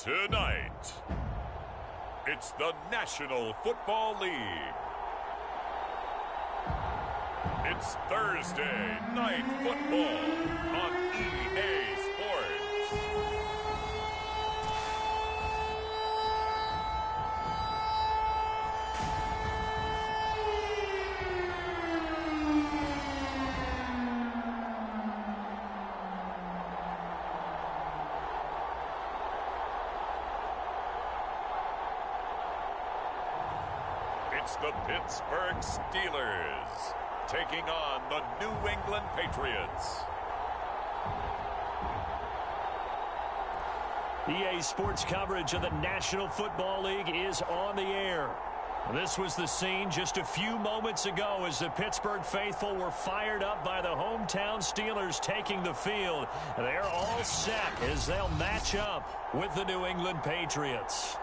Tonight, it's the National Football League. It's Thursday Night Football on EA Sports. It's the Pittsburgh Steelers taking on the New England Patriots. EA Sports coverage of the National Football League is on the air. This was the scene just a few moments ago as the Pittsburgh faithful were fired up by the hometown Steelers taking the field. They're all set as they'll match up with the New England Patriots.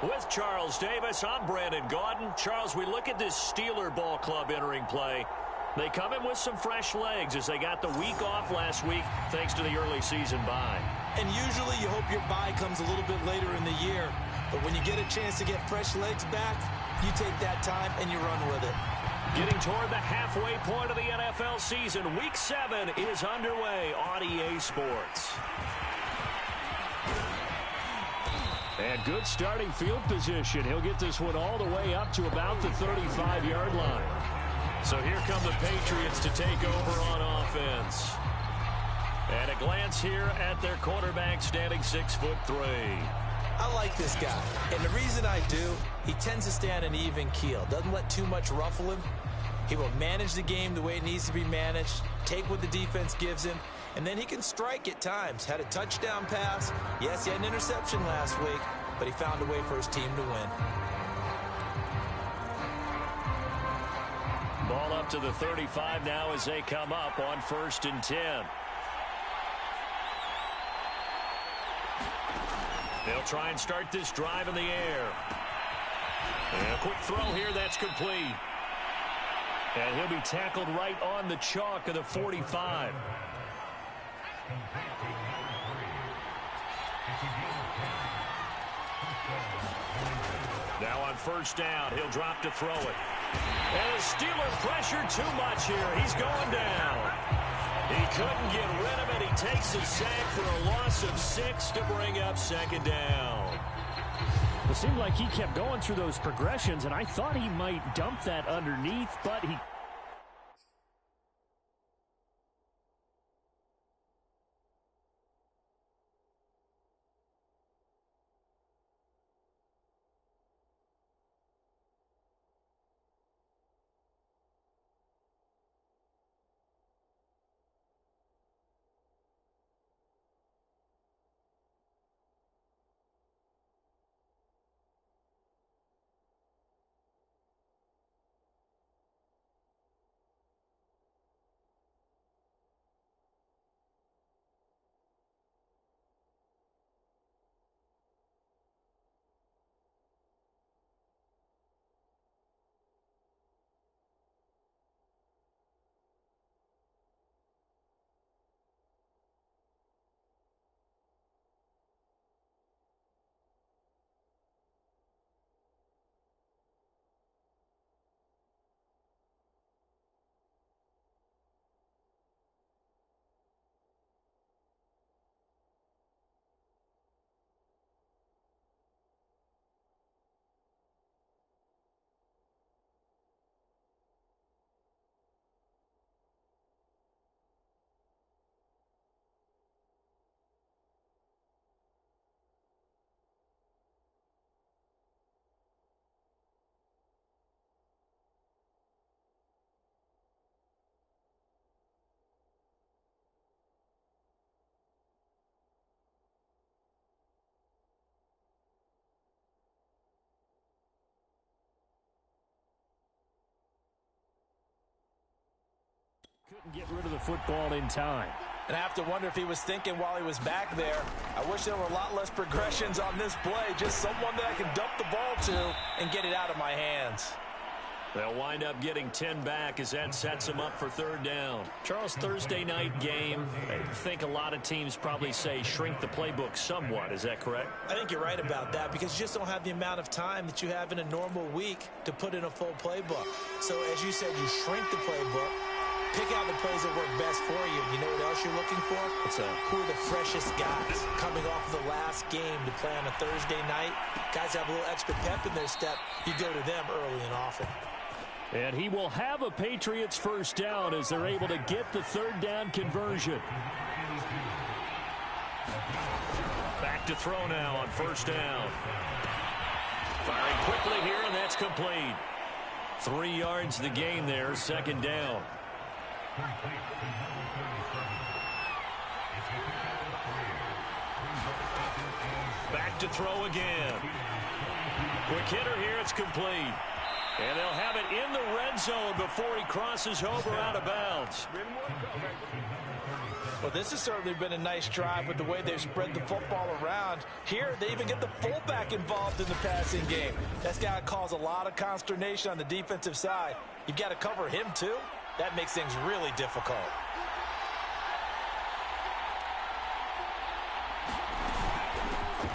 With Charles Davis, I'm Brandon Gaudin. Charles, we look at this Steeler ball club entering play. They come in with some fresh legs as they got the week off last week thanks to the early season bye. And usually you hope your bye comes a little bit later in the year. But when you get a chance to get fresh legs back, you take that time and you run with it. Getting toward the halfway point of the NFL season, Week 7 is underway on EA Sports. And good starting field position. He'll get this one all the way up to about the 35-yard line. So here come the Patriots to take over on offense. And a glance here at their quarterback standing 6'3". I like this guy. And the reason I do, he tends to stay on an even keel. Doesn't let too much ruffle him. He will manage the game the way it needs to be managed, take what the defense gives him, and then he can strike at times. Had a touchdown pass. Yes, he had an interception last week, but he found a way for his team to win. Ball up to the 35 now as they come up on 1st and 10. They'll try and start this drive in the air. And a quick throw here, that's complete. And he'll be tackled right on the chalk of the 45. Now on 1st down, he'll drop to throw it. And the Steeler pressure too much here. He's going down. He couldn't get rid of it. He takes a sack for a loss of 6 to bring up 2nd down. It seemed like he kept going through those progressions, and I thought he might dump that underneath, but he... couldn't get rid of the football in time. And I have to wonder if he was thinking while he was back there, I wish there were a lot less progressions on this play, just someone that I can dump the ball to and get it out of my hands. They'll wind up getting 10 back as that sets them up for third down. Charles, Thursday night game, I think a lot of teams probably say shrink the playbook somewhat. Is that correct? I think you're right about that because you just don't have the amount of time that you have in a normal week to put in a full playbook. So as you said, you shrink the playbook, pick out the plays that work best for you. You know what else you're looking for? Who are the freshest guys coming off the last game to play on a Thursday night? Guys have a little extra pep in their step. You go to them early and often. And he will have a Patriots first down as they're able to get the third down conversion. Back to throw now on first down. Firing quickly here, and that's complete. 3 yards the gain there, second down. Back to throw again. Quick hitter here, it's complete. And they'll have it in the red zone before he crosses over out of bounds. Well, this has certainly been a nice drive with the way they've spread the football around. Here, they even get the fullback involved in the passing game. That's got to cause a lot of consternation on the defensive side. You've got to cover him, too. That makes things really difficult.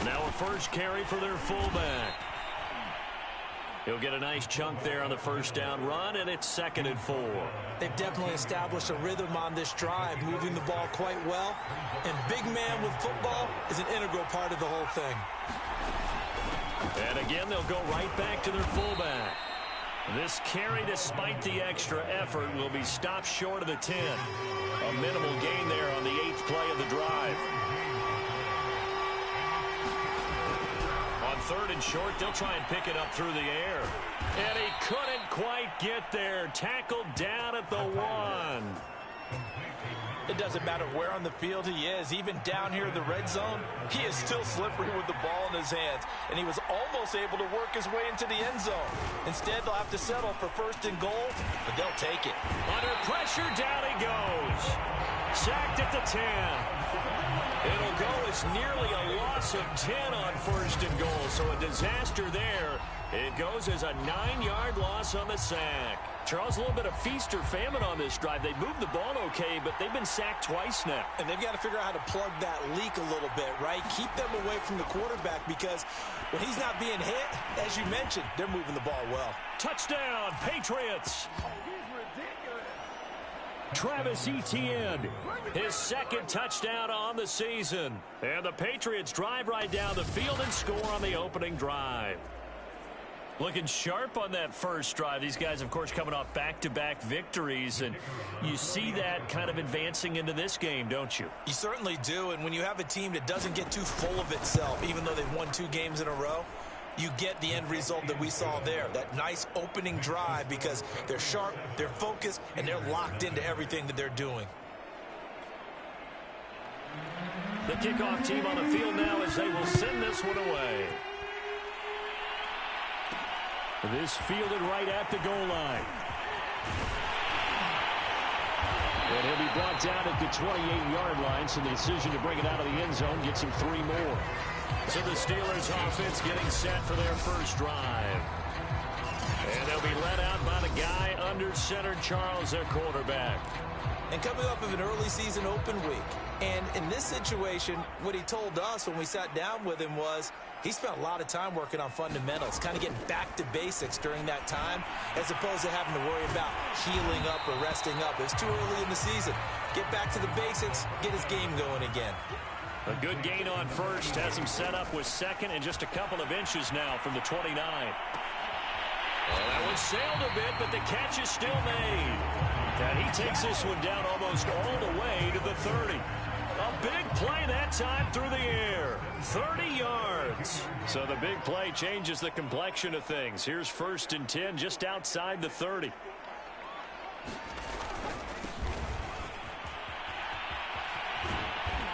Now a first carry for their fullback. He'll get a nice chunk there on the first down run, and it's 2nd and 4. They've definitely established a rhythm on this drive, moving the ball quite well. And big man with football is an integral part of the whole thing. And again, they'll go right back to their fullback. This carry, despite the extra effort, will be stopped short of the 10. A minimal gain there on the 8th play of the drive. On 3rd and short, they'll try and pick it up through the air. And he couldn't quite get there. Tackled down at the 1. It doesn't matter where on the field he is. Even down here in the red zone, he is still slippery with the ball in his hands. And he was almost able to work his way into the end zone. Instead, they'll have to settle for 1st and goal, but they'll take it. Under pressure, down he goes. Sacked at the 10. It'll go as nearly a loss of 10 on 1st and goal, so a disaster there. It goes as a 9-yard loss on the sack. Charles, a little bit of feast or famine on this drive. They moved the ball okay, but they've been sacked twice now. And they've got to figure out how to plug that leak a little bit, right? Keep them away from the quarterback because when he's not being hit, as you mentioned, they're moving the ball well. Touchdown, Patriots! Travis Etienne. His 2nd touchdown on the season. And the Patriots drive right down the field and score on the opening drive. Looking sharp on that first drive. These guys, of course, coming off back-to-back victories, and you see that kind of advancing into this game, don't you? You certainly do, and when you have a team that doesn't get too full of itself, even though they've won 2 games in a row, you get the end result that we saw there, that nice opening drive because they're sharp, they're focused, and they're locked into everything that they're doing. The kickoff team on the field now as they will send this one away. This fielded right at the goal line. And he'll be brought down at the 28-yard line, so the decision to bring it out of the end zone gets him 3 more. So the Steelers offense getting set for their first drive. And they'll be led out by the guy under center, Charles, their quarterback. And coming off of an early season open week. And in this situation, what he told us when we sat down with him was he spent a lot of time working on fundamentals, kind of getting back to basics during that time, as opposed to having to worry about healing up or resting up. It's too early in the season. Get back to the basics, get his game going again. A good gain on first has him set up with 2nd and just a couple of inches now from the 29. Well, that one sailed a bit, but the catch is still made. And he takes this one down almost all the way to the 30. A big play that time through the air. 30 yards. So the big play changes the complexion of things. Here's 1st and 10 just outside the 30.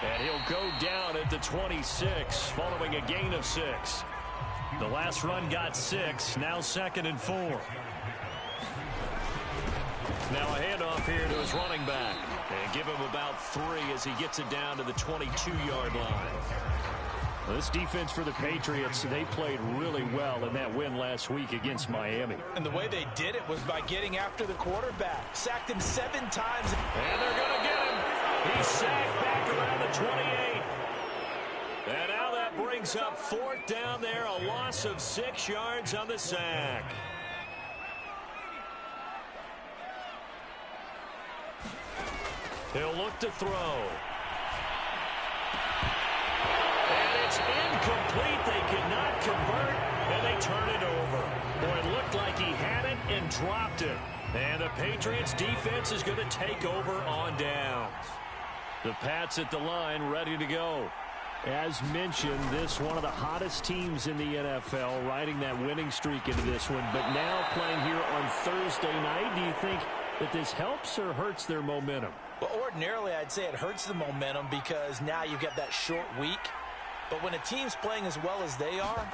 And he'll go down at the 26 following a gain of 6. The last run got 6, now 2nd and 4. Now a handoff here to his running back. And give him about 3 as he gets it down to the 22-yard line. Well, this defense for the Patriots, they played really well in that win last week against Miami. And the way they did it was by getting after the quarterback. Sacked him 7 times. And they're going to get him. He's sacked back around the 28. And now that brings up 4th down there, a loss of 6 yards on the sack. He'll look to throw. And it's incomplete. They could not convert, and they turn it over. Boy, it looked like he had it and dropped it. And the Patriots defense is going to take over on downs. The Pats at the line, ready to go. As mentioned, this one of the hottest teams in the NFL, riding that winning streak into this one. But now playing here on Thursday night, do you think that this helps or hurts their momentum? Well, ordinarily, I'd say it hurts the momentum because now you get that short week. But when a team's playing as well as they are,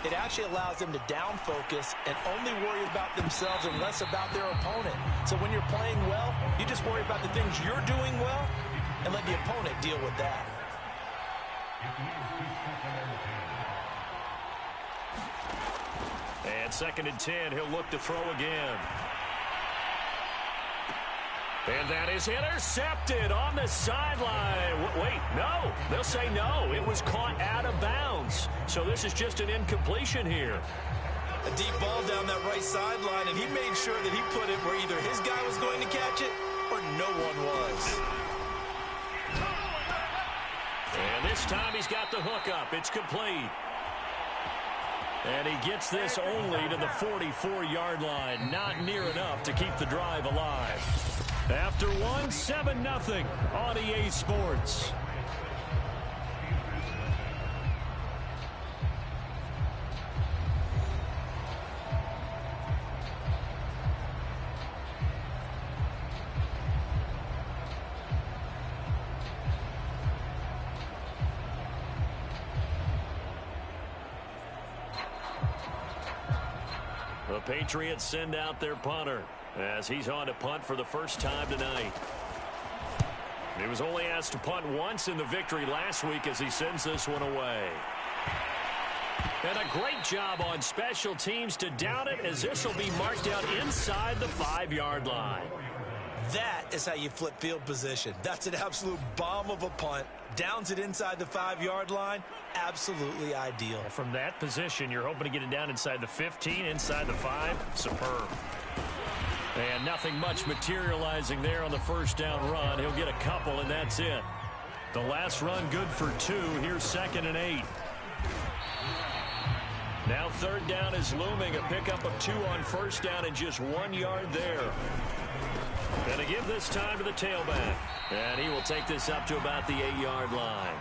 it actually allows them to down focus and only worry about themselves and less about their opponent. So when you're playing well, you just worry about the things you're doing well and let the opponent deal with that. And 2nd and 10, he'll look to throw again. And that is intercepted on the sideline. Wait, no. They'll say no. It was caught out of bounds. So this is just an incompletion here. A deep ball down that right sideline, and he made sure that he put it where either his guy was going to catch it or no one was. And this time he's got the hook up. It's complete. And he gets this only to the 44-yard line. Not near enough to keep the drive alive. After one, 7-0 on EA Sports. The Patriots send out their punter as he's on to punt for the first time tonight. He was only asked to punt once in the victory last week as he sends this one away. And a great job on special teams to down it as this will be marked out inside the 5-yard line. That is how you flip field position. That's an absolute bomb of a punt. Downs it inside the 5-yard line. Absolutely ideal. From that position, you're hoping to get it down inside the 15, inside the 5. Superb. And nothing much materializing there on the first down run. He'll get a couple, and that's it. The last run good for 2. Here's 2nd and 8. Now 3rd down is looming. A pickup of 2 on first down and just 1 yard there. And to give this time to the tailback. And he will take this up to about the 8-yard line.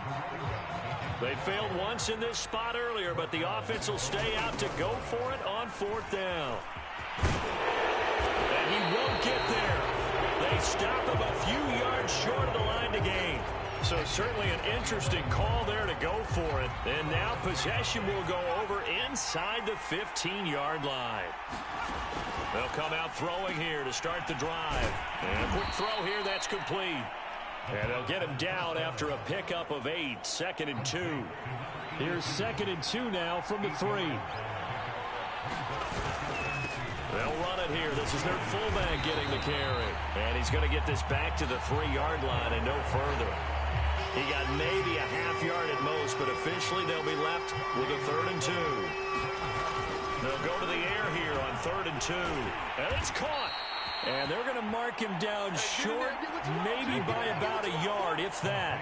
They failed once in this spot earlier, but the offense will stay out to go for it on 4th down. And he won't get there. They stop him a few yards short of the line to gain. So certainly an interesting call there to go for it. And now possession will go over inside the 15-yard line. They'll come out throwing here to start the drive. And a quick throw here, that's complete. And they'll get him down after a pickup of 8, 2nd and 2. Here's 2nd and 2 now from the 3. They'll run it here. This is their fullback getting the carry. And he's going to get this back to the 3-yard line and no further. He got maybe a half yard at most, but officially they'll be left with a 3rd and 2. They'll go to the air here on 3rd and 2. And it's caught. And they're going to mark him down short, maybe by about a yard, if that.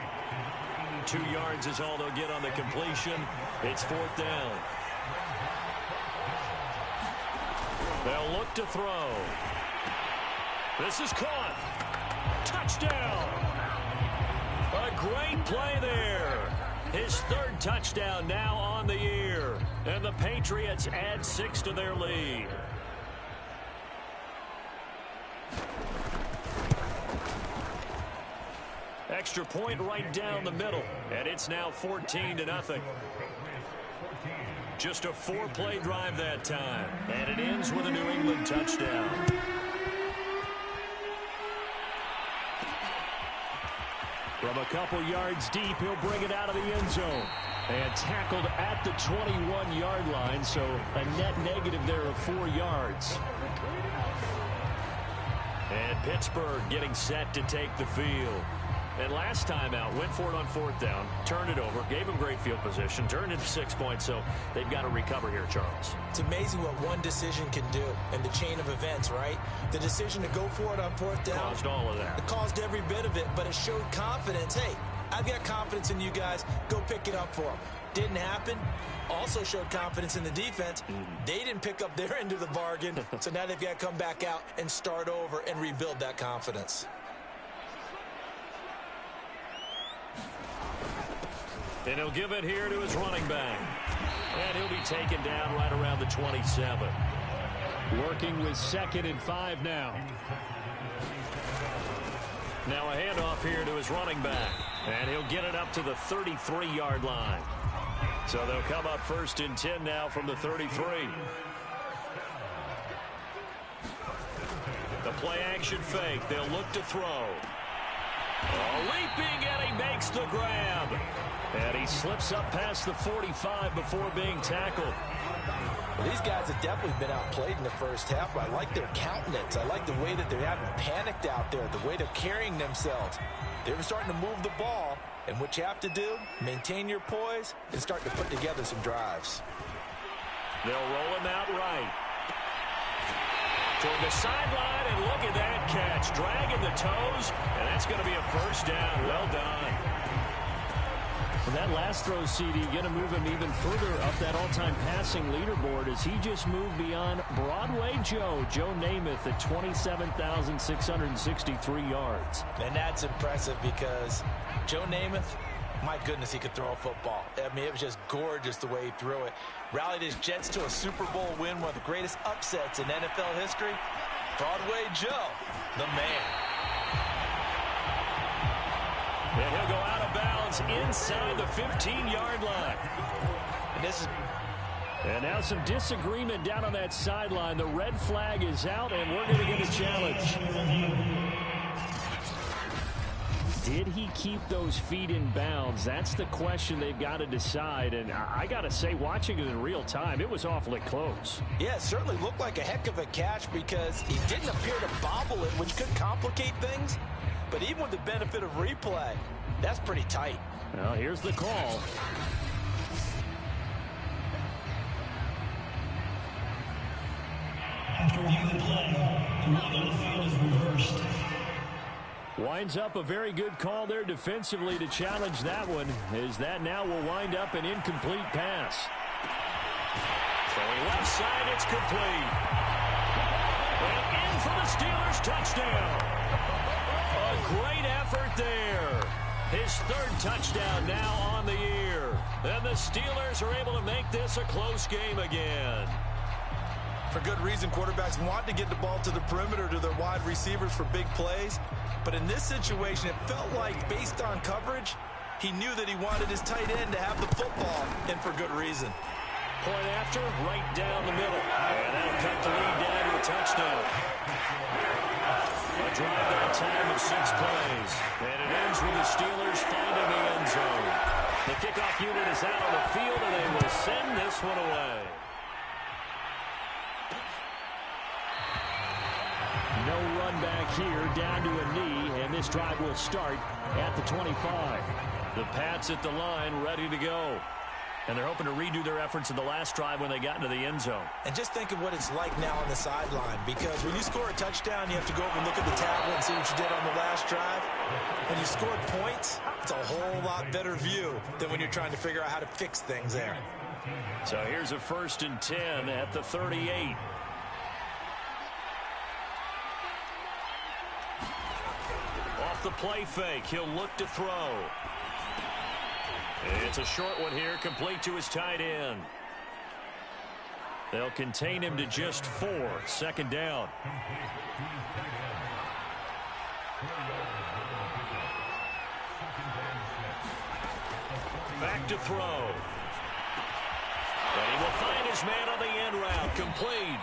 2 yards is all they'll get on the completion. It's 4th down. They'll look to throw. This is caught. Touchdown. A great play there. His 3rd touchdown now on the year. And the Patriots add 6 to their lead. Extra point right down the middle. And it's now 14-0. Just a 4-play drive that time. And it ends with a New England touchdown. From a couple yards deep, he'll bring it out of the end zone. And tackled at the 21-yard line, so a net negative there of 4 yards. And Pittsburgh getting set to take the field. And last time out, went for it on 4th down, turned it over, gave him great field position, turned it to 6 points, so they've got to recover here, Charles. It's amazing what one decision can do in the chain of events, right? The decision to go for it on 4th down. Caused all of that. It caused every bit of it, but it showed confidence. Hey, I've got confidence in you guys. Go pick it up for them. Didn't happen. Also showed confidence in the defense. They didn't pick up their end of the bargain, so now they've got to come back out and start over and rebuild that confidence. And he'll give it here to his running back. And he'll be taken down right around the 27. Working with 2nd and 5 now. Now a handoff here to his running back. And he'll get it up to the 33-yard line. So they'll come up 1st and 10 now from the 33. The play action fake. They'll look to throw. Leaping, and he makes the grab. And he slips up past the 45 before being tackled. Well, these guys have definitely been outplayed in the first half, but I like their countenance. I like the way that they haven't panicked out there, the way they're carrying themselves. They were starting to move the ball, and what you have to do, maintain your poise and start to put together some drives. They'll roll him out right. Toward the sideline, and look at that catch. Dragging the toes, and that's going to be a 1st down. Well done. That last throw, CD, going to move him even further up that all-time passing leaderboard as he just moved beyond Broadway Joe Namath at 27,663 yards. And that's impressive because Joe Namath, my goodness, he could throw a football. I mean, it was just gorgeous the way he threw it. Rallied his Jets to a Super Bowl win, one of the greatest upsets in NFL history. Broadway Joe, the man. And he'll go out of bounds inside the 15-yard line. And now some disagreement down on that sideline. The red flag is out, and we're going to get a challenge. Did he keep those feet in bounds? That's the question they've got to decide. And I got to say, watching it in real time, it was awfully close. Yeah, it certainly looked like a heck of a catch because he didn't appear to bobble it, which could complicate things. But even with the benefit of replay, that's pretty tight. Well, here's the call. After reviewing the play, the ruling on the field is reversed. Winds up a very good call there defensively to challenge that one, as that now will wind up an incomplete pass. Throwing left side, it's complete. And in for the Steelers touchdown. A great effort there. His 3rd touchdown now on the year. And the Steelers are able to make this a close game again. For good reason, quarterbacks want to get the ball to the perimeter to their wide receivers for big plays. But in this situation, it felt like, based on coverage, he knew that he wanted his tight end to have the football, and for good reason. Point after, right down the middle. And that'll cut the lead down to a touchdown. A drive that time of 6 plays. And it ends with the Steelers finding the end zone. The kickoff unit is out on the field, and they will send this one away. No run back here, down to a knee, and this drive will start at the 25. The Pats at the line, ready to go. And they're hoping to redo their efforts in the last drive when they got into the end zone. And just think of what it's like now on the sideline, because when you score a touchdown, you have to go over and look at the tablet and see what you did on the last drive. When you scored points, it's a whole lot better view than when you're trying to figure out how to fix things there. So here's a 1st and 10 at the 38. Off the play fake, he'll look to throw. It's a short one here, complete to his tight end. They'll contain him to just 4. 2nd down. Back to throw. And he will find his man on the end route, complete.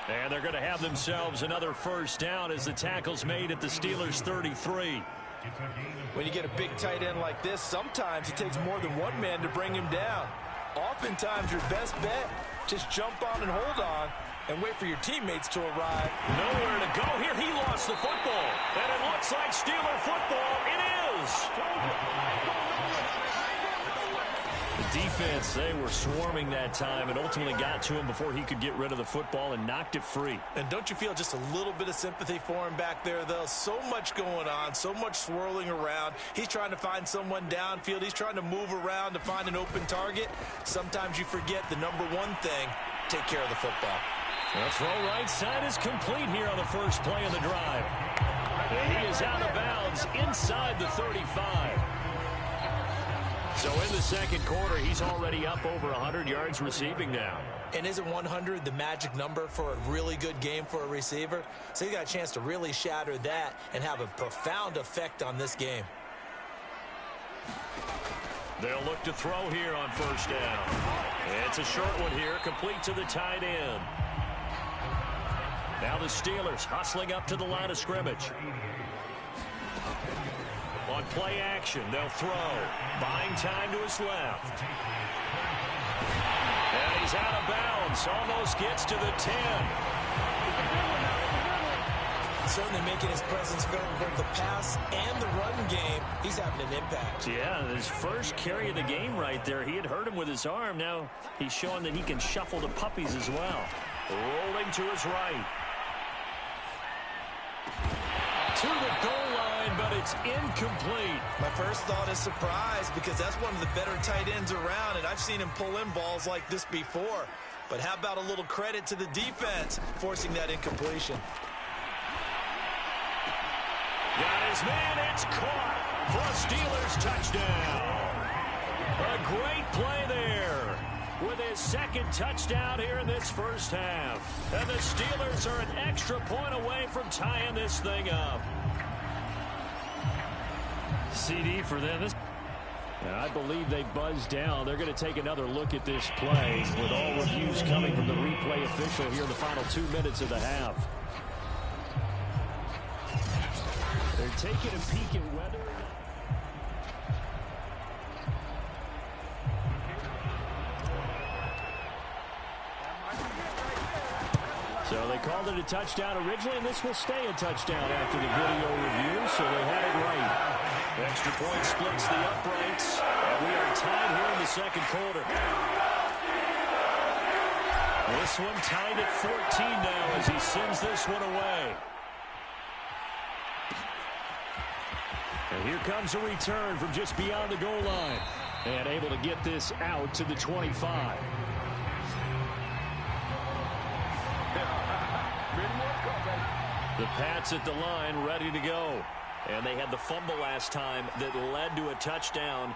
And they're going to have themselves another 1st down as the tackle's made at the Steelers' 33. When you get a big tight end like this, sometimes it takes more than one man to bring him down. Oftentimes, your best bet, just jump on and hold on and wait for your teammates to arrive. Nowhere to go here. He lost the football. And it looks like Steeler football. It is. The defense, they were swarming that time and ultimately got to him before he could get rid of the football and knocked it free. And don't you feel just a little bit of sympathy for him back there, though? So much going on, so much swirling around. He's trying to find someone downfield. He's trying to move around to find an open target. Sometimes you forget the number one thing, take care of the football. The throw right side is complete here on the first play of the drive. And he is out of bounds inside the 35. So in the second quarter, he's already up over 100 yards receiving now. And isn't 100 the magic number for a really good game for a receiver? So he got a chance to really shatter that and have a profound effect on this game. They'll look to throw here on first down. It's a short one here, complete to the tight end. Now the Steelers hustling up to the line of scrimmage. On play action, they'll throw. Buying time to his left. And he's out of bounds. Almost gets to the 10. Certainly making his presence felt in both the pass and the run game. He's having an impact. Yeah, his first carry of the game right there. He had hurt him with his arm. Now he's showing that he can shuffle the puppies as well. Rolling to his right. To the goal line, but it's incomplete. My first thought is surprise because that's one of the better tight ends around, and I've seen him pull in balls like this before. But how about a little credit to the defense forcing that incompletion? Got his man, it's caught for a Steelers touchdown. A great play there with his second touchdown here in this first half. And the Steelers are an extra point away from tying this thing up. CD for them. I believe they buzzed down. They're going to take another look at this play with all reviews coming from the replay official here in the final 2 minutes of the half. They're taking a peek at whether... So they called it a touchdown originally, and this will stay a touchdown after the video review, so they had it right. Extra point splits the uprights, and we are tied here in the second quarter. This one tied at 14 now as he sends this one away. And here comes a return from just beyond the goal line. And able to get this out to the 25. The Pats at the line ready to go. And they had the fumble last time that led to a touchdown.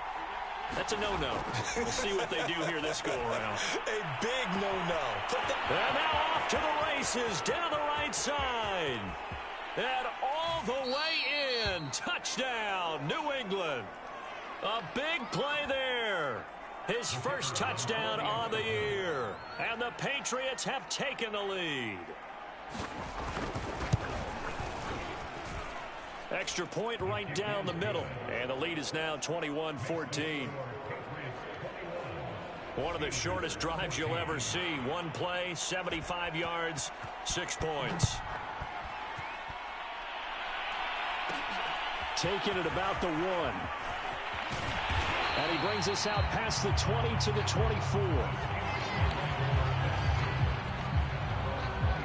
That's a no-no. We'll see what they do here this go-around. A big no-no. And now off to the races down the right side. And all the way in. Touchdown, New England. A big play there. His first touchdown on the year. And the Patriots have taken the lead. Extra point right down the middle. And the lead is now 21-14. One of the shortest drives you'll ever see. One play, 75 yards, 6 points. Taking it about the 1. And he brings us out past the 20 to the 24.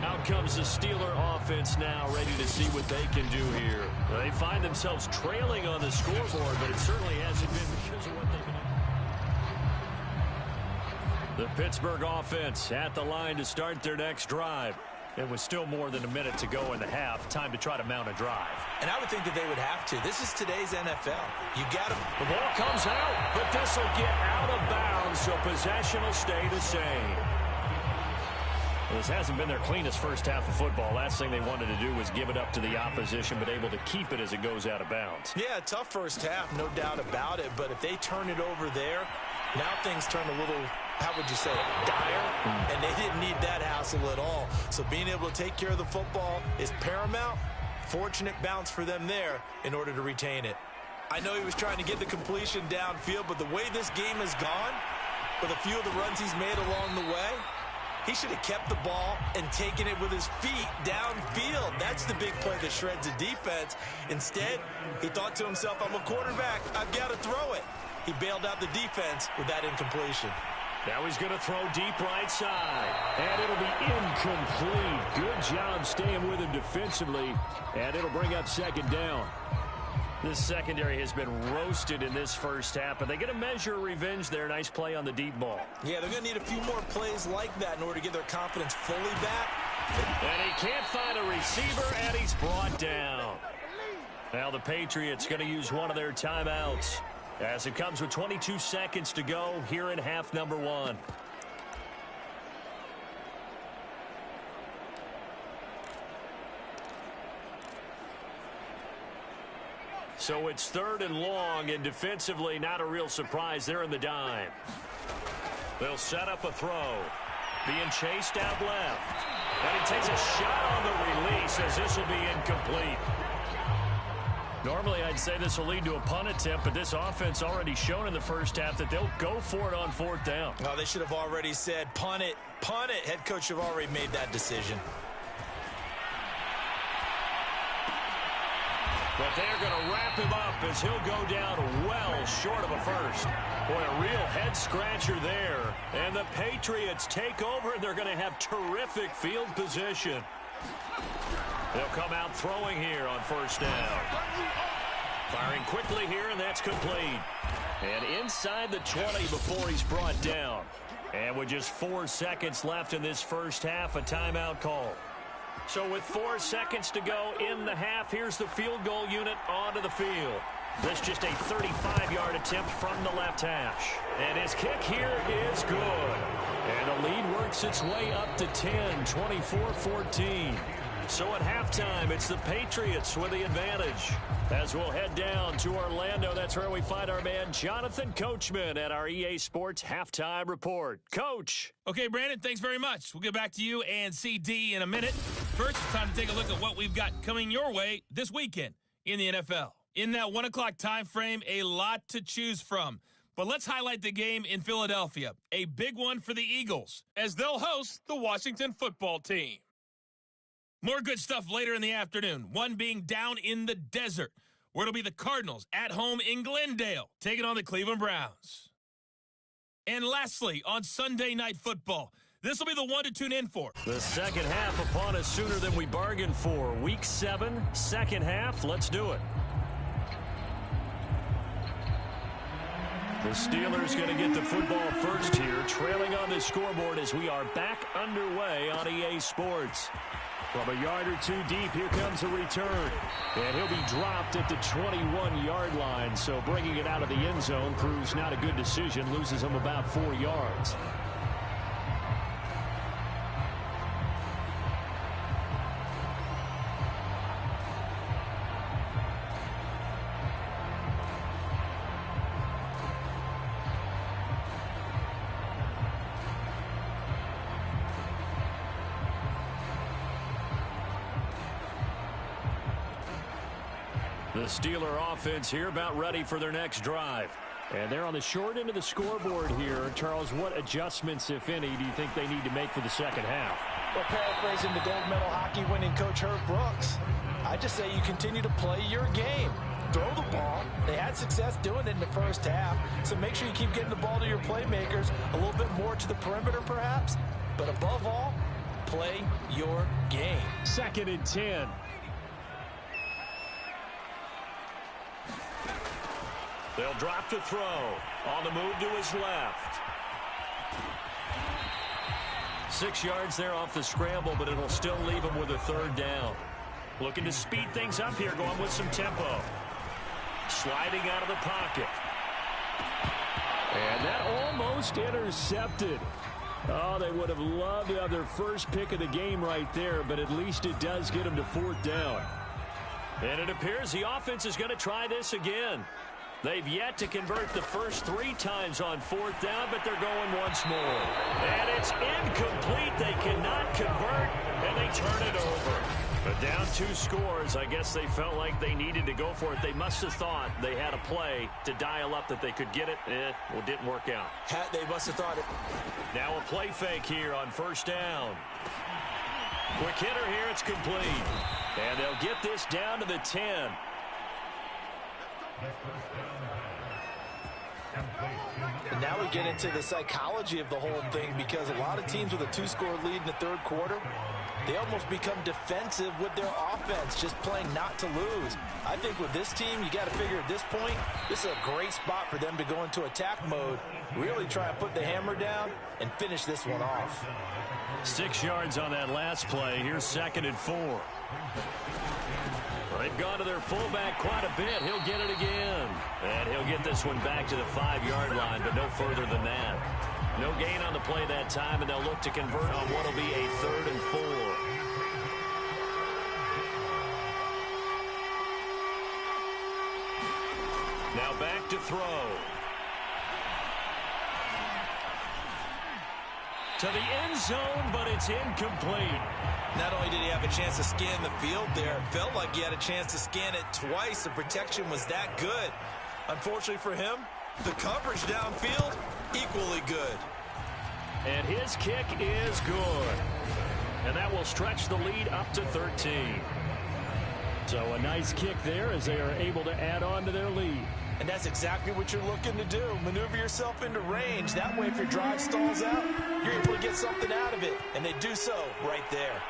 Out comes the Steeler offense now, ready to see what they can do here. They find themselves trailing on the scoreboard, but it certainly hasn't been because of what they've been. The Pittsburgh offense at the line to start their next drive. It was still more than a minute to go in the half. Time to try to mount a drive. And I would think that they would have to. This is today's NFL. You got to. The ball comes out, but this will get out of bounds, so possession will stay the same. Well, this hasn't been their cleanest first half of football. Last thing they wanted to do was give it up to the opposition, but able to keep it as it goes out of bounds. Yeah, tough first half, no doubt about it. But if they turn it over there, now things turn a little, how would you say, dire? And they didn't need that hassle at all. So being able to take care of the football is paramount. Fortunate bounce for them there in order to retain it. I know he was trying to get the completion downfield, but the way this game has gone, with a few of the runs he's made along the way, he should have kept the ball and taken it with his feet downfield. That's the big play that shreds the defense. Instead, he thought to himself, I'm a quarterback. I've got to throw it. He bailed out the defense with that incompletion. Now he's going to throw deep right side. And it'll be incomplete. Good job staying with him defensively. And it'll bring up second down. This secondary has been roasted in this first half, but they get a measure of revenge there. Nice play on the deep ball. Yeah, they're going to need a few more plays like that in order to get their confidence fully back. And he can't find a receiver, and he's brought down. Now the Patriots going to use one of their timeouts as it comes with 22 seconds to go here in half number one. So it's third and long, and defensively not a real surprise. They're in the dime. They'll set up a throw. Being chased out left. And he takes a shot on the release as this will be incomplete. Normally I'd say this will lead to a punt attempt, but this offense already shown in the first half that they'll go for it on fourth down. Oh, they should have already said punt it, punt it. Head coach should have already made that decision. But they're going to wrap him up as he'll go down well short of a first. Boy, a real head-scratcher there. And the Patriots take over, and they're going to have terrific field position. They'll come out throwing here on first down. Firing quickly here, and that's complete. And inside the 20 before he's brought down. And with just 4 seconds left in this first half, a timeout call. So with 4 seconds to go in the half, here's the field goal unit onto the field. This just a 35-yard attempt from the left hash. And his kick here is good. And the lead works its way up to 10, 24-14. So at halftime, it's the Patriots with the advantage. As we'll head down to Orlando, that's where we find our man Jonathan Coachman at our EA Sports Halftime Report. Coach. Okay, Brandon, thanks very much. We'll get back to you and CD in a minute. First, it's time to take a look at what we've got coming your way this weekend in the NFL. In that 1 o'clock time frame, a lot to choose from. But let's highlight the game in Philadelphia, a big one for the Eagles, as they'll host the Washington football team. More good stuff later in the afternoon, one being down in the desert, where it'll be the Cardinals at home in Glendale, taking on the Cleveland Browns. And lastly, on Sunday Night Football, this will be the one to tune in for. The second half upon us sooner than we bargained for. Week 7, second half, let's do it. The Steelers going to get the football first here, trailing on the scoreboard as we are back underway on EA Sports. From a yard or two deep, here comes a return. And he'll be dropped at the 21-yard line. So bringing it out of the end zone proves not a good decision. Loses him about 4 yards. The Steeler offense here about ready for their next drive. And they're on the short end of the scoreboard here. Charles, what adjustments, if any, do you think they need to make for the second half? Well, paraphrasing the gold medal hockey winning coach Herb Brooks, I just say you continue to play your game. Throw the ball. They had success doing it in the first half, so make sure you keep getting the ball to your playmakers, a little bit more to the perimeter perhaps, but above all, play your game. 2nd and 10. They'll drop to throw. On the move to his left. 6 yards there off the scramble, but it'll still leave him with a third down. Looking to speed things up here, going with some tempo. Sliding out of the pocket. And that almost intercepted. Oh, they would have loved to have their first pick of the game right there, but at least it does get them to 4th down. And it appears the offense is going to try this again. They've yet to convert the first 3 times on 4th down, but they're going once more. And it's incomplete. They cannot convert, and they turn it over. But down 2 scores, I guess they felt like they needed to go for it. They must have thought they had a play to dial up that they could get it. Well, it didn't work out. They must have thought it. Now a play fake here on first down. Quick hitter here, it's complete. And they'll get this down to the 10. And now we get into the psychology of the whole thing, because a lot of teams with a 2-score lead in the third quarter, they almost become defensive with their offense, just playing not to lose. I think with this team, you got to figure at this point, this is a great spot for them to go into attack mode, really try and put the hammer down and finish this one off. 6 yards on that last play. Here's 2nd and 4. Well, they've gone to their fullback quite a bit. He'll get it again. And he'll get this one back to the 5-yard line, but no further than that. No gain on the play that time, and they'll look to convert on what will be a 3rd and 4. Now back to throw. To the end zone, but it's incomplete. Not only did he have a chance to scan the field there, it felt like he had a chance to scan it twice. The protection was that good. Unfortunately for him, the coverage downfield, equally good. And his kick is good. And that will stretch the lead up to 13. So a nice kick there as they are able to add on to their lead. And that's exactly what you're looking to do. Maneuver yourself into range. That way, if your drive stalls out, you're able to get something out of it. And they do so right there.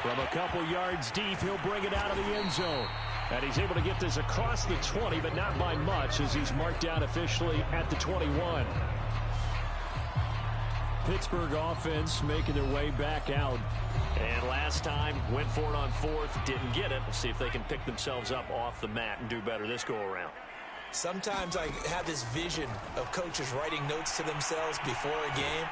From a couple yards deep, he'll bring it out of the end zone. And he's able to get this across the 20, but not by much, as he's marked down officially at the 21. Pittsburgh offense making their way back out. And last time, went for it on 4th, didn't get it. We'll see if they can pick themselves up off the mat and do better this go-around. Sometimes I have this vision of coaches writing notes to themselves before a game.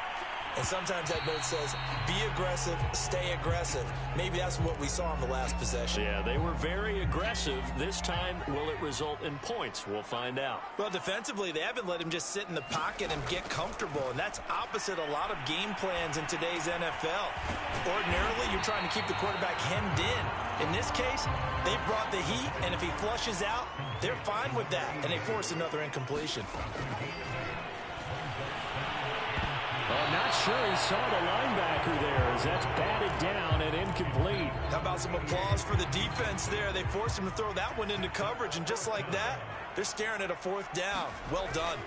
And sometimes that note says, be aggressive, stay aggressive. Maybe that's what we saw in the last possession. Yeah, they were very aggressive. This time, will it result in points? We'll find out. Well, defensively, they haven't let him just sit in the pocket and get comfortable. And that's opposite a lot of game plans in today's NFL. Ordinarily, you're trying to keep the quarterback hemmed in. In this case, they brought the heat, and if he flushes out, they're fine with that. And they force another incompletion. I'm not sure he saw the linebacker there, as that's batted down and incomplete. How about some applause for the defense there? They forced him to throw that one into coverage, and just like that, they're staring at a 4th down. Well done.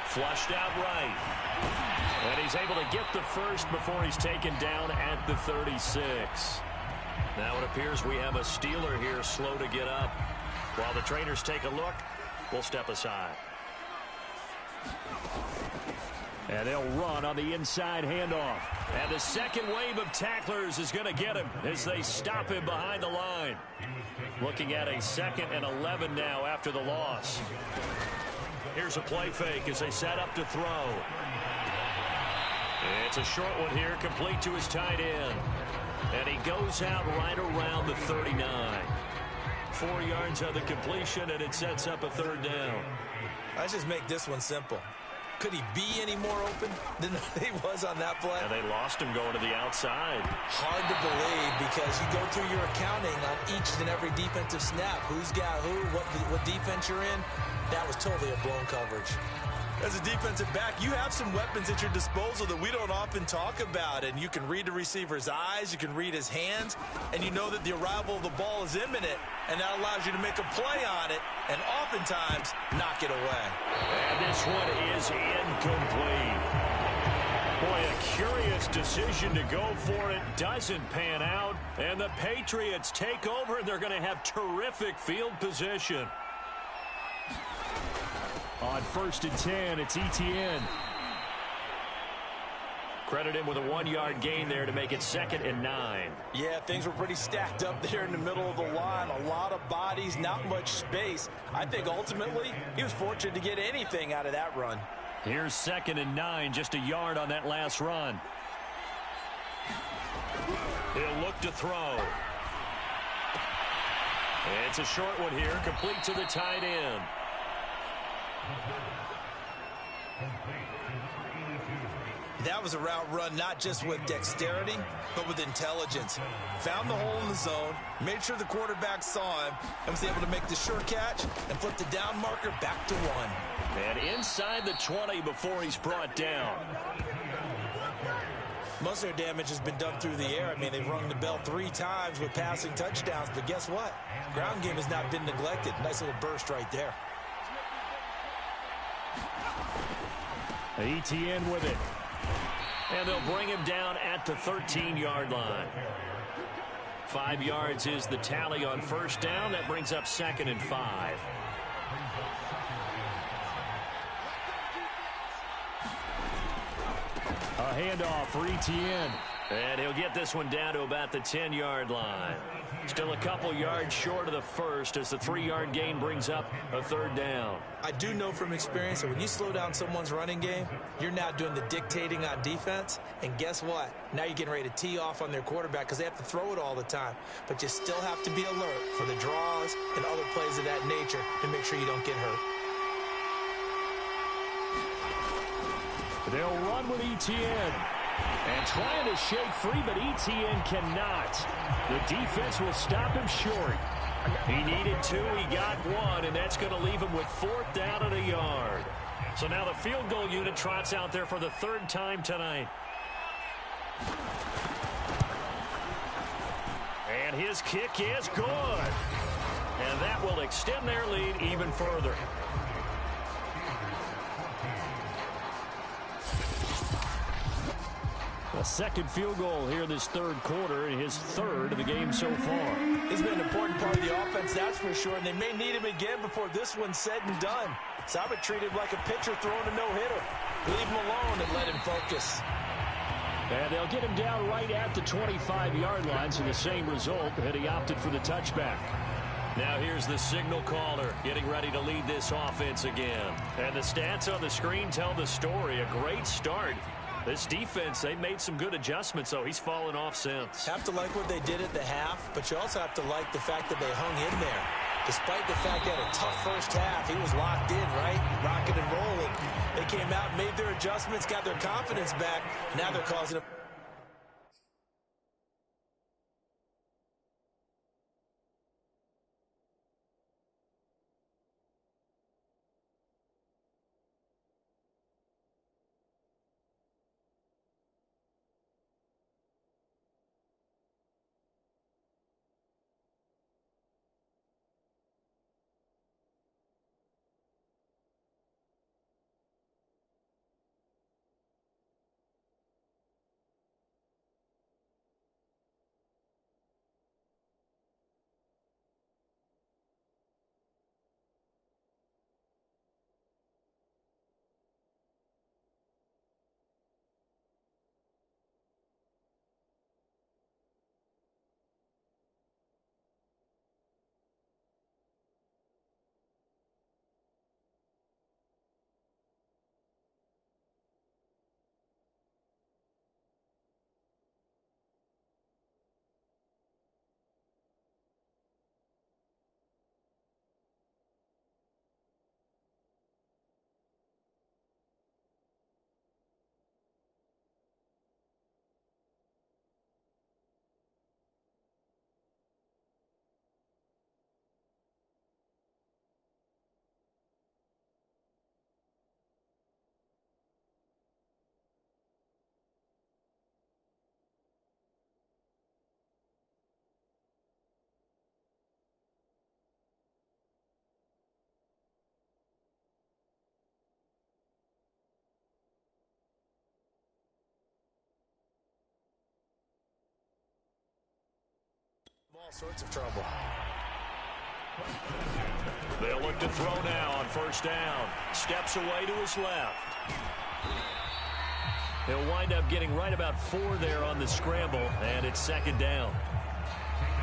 Flushed out right. And he's able to get the first before he's taken down at the 36. Now it appears we have a Steeler here slow to get up. While the trainers take a look, we'll step aside. And they'll run on the inside handoff. And the second wave of tacklers is going to get him as they stop him behind the line. Looking at a 2nd and 11 now after the loss. Here's a play fake as they set up to throw. It's a short one here, complete to his tight end. And he goes out right around the 39. 4 yards on the completion, and it sets up a 3rd down. Let's just make this one simple. Could he be any more open than he was on that play? And they lost him going to the outside. Hard to believe, because you go through your accounting on each and every defensive snap. Who's got who, what defense you're in. That was totally a blown coverage. As a defensive back, you have some weapons at your disposal that we don't often talk about. And you can read the receiver's eyes, you can read his hands, and you know that the arrival of the ball is imminent. And that allows you to make a play on it and oftentimes knock it away. And this one is incomplete. Boy, a curious decision to go for it. Doesn't pan out. And the Patriots take over, and they're going to have terrific field position. On 1st and 10, it's Etienne. Credit him with a 1-yard gain there to make it 2nd and 9. Yeah, things were pretty stacked up there in the middle of the line. A lot of bodies, not much space. I think ultimately he was fortunate to get anything out of that run. Here's 2nd and 9, just a yard on that last run. He'll look to throw. It's a short one here, complete to the tight end. That was a route run not just with dexterity, but with intelligence. Found the hole in the zone, made sure the quarterback saw him, and was able to make the sure catch and flip the down marker back to 1. And inside the 20 before he's brought down. Most of their damage has been done through the air. I mean, they've rung the bell 3 times with passing touchdowns, but guess what? Ground game has not been neglected. Nice little burst right there. Etienne with it. And they'll bring him down at the 13-yard line. 5 yards is the tally on first down. That brings up 2nd and 5. A handoff for Etienne. And he'll get this one down to about the 10-yard line. Still a couple yards short of the first as the 3-yard gain brings up a 3rd down. I do know from experience that when you slow down someone's running game, you're now doing the dictating on defense. And guess what? Now you're getting ready to tee off on their quarterback because they have to throw it all the time. But you still have to be alert for the draws and other plays of that nature to make sure you don't get hurt. They'll run with Etienne. And trying to shake free, but Etienne cannot. The defense will stop him short. He needed 2, he got 1, and that's going to leave him with 4th down and a yard. So now the field goal unit trots out there for the 3rd time tonight. And his kick is good. And that will extend their lead even further. A 2nd field goal here this 3rd quarter, and his 3rd of the game so far. He's been an important part of the offense, that's for sure, and they may need him again before this one's said and done. So I would treat him like a pitcher throwing a no-hitter. Leave him alone and let him focus. And they'll get him down right at the 25-yard line, so the same result, and he opted for the touchback. Now here's the signal caller getting ready to lead this offense again. And the stats on the screen tell the story. A great start. This defense, they made some good adjustments, so he's fallen off since. Have to like what they did at the half, but you also have to like the fact that they hung in there. Despite the fact they had a tough first half, he was locked in, right? Rocking and rolling. They came out, made their adjustments, got their confidence back. Now they're causing a... all sorts of trouble. They'll look to throw now on first down. Steps away to his left. He'll wind up getting right about 4 there on the scramble, and it's 2nd down.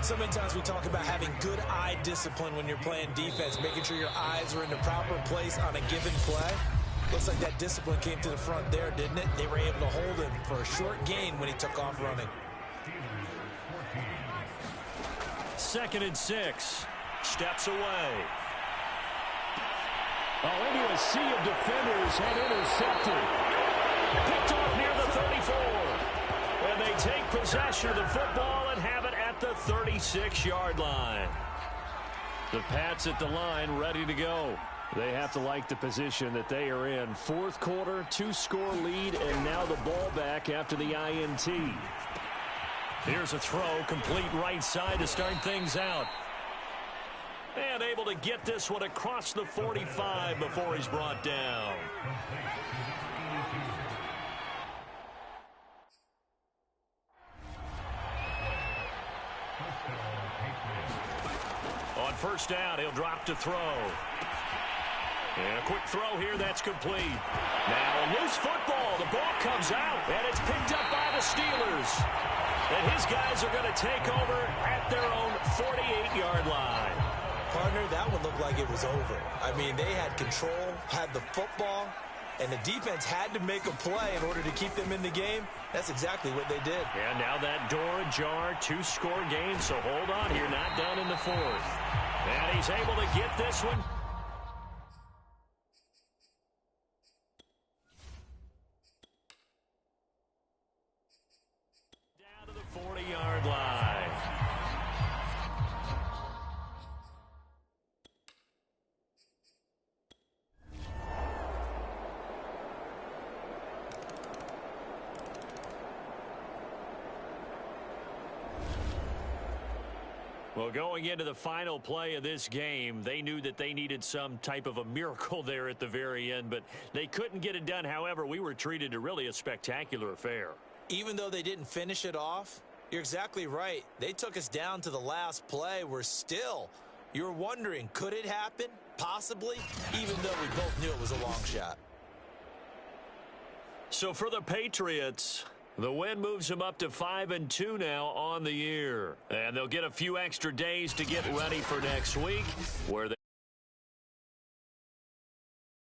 So many times we talk about having good eye discipline when you're playing defense, making sure your eyes are in the proper place on a given play. Looks like that discipline came to the front there, didn't it? They were able to hold him for a short gain when he took off running. 2nd and 6. Steps away. Oh, into a sea of defenders and intercepted. Picked off near the 34. And they take possession of the football and have it at the 36-yard line. The Pats at the line, ready to go. They have to like the position that they are in. Fourth quarter, 2-score lead, and now the ball back after the INT. Here's a throw, complete right side to start things out. And able to get this one across the 45 before he's brought down. On first down, he'll drop to throw. And a quick throw here, that's complete. Now a loose football. The ball comes out, and it's picked up by the Steelers. And his guys are going to take over at their own 48-yard line. Partner, that one looked like it was over. I mean, they had control, had the football, and the defense had to make a play in order to keep them in the game. That's exactly what they did. And now that door ajar, 2-score game, so hold on here, not done in the fourth. And he's able to get this one. Down to the 40-yard line. Well, going into the final play of this game, they knew that they needed some type of a miracle there at the very end, but they couldn't get it done. However, we were treated to really a spectacular affair. Even though they didn't finish it off, you're exactly right. They took us down to the last play. You're wondering, could it happen? Possibly, even though we both knew it was a long shot. So for the Patriots, the win moves them up to 5-2 now on the year. And they'll get a few extra days to get ready for next week, where they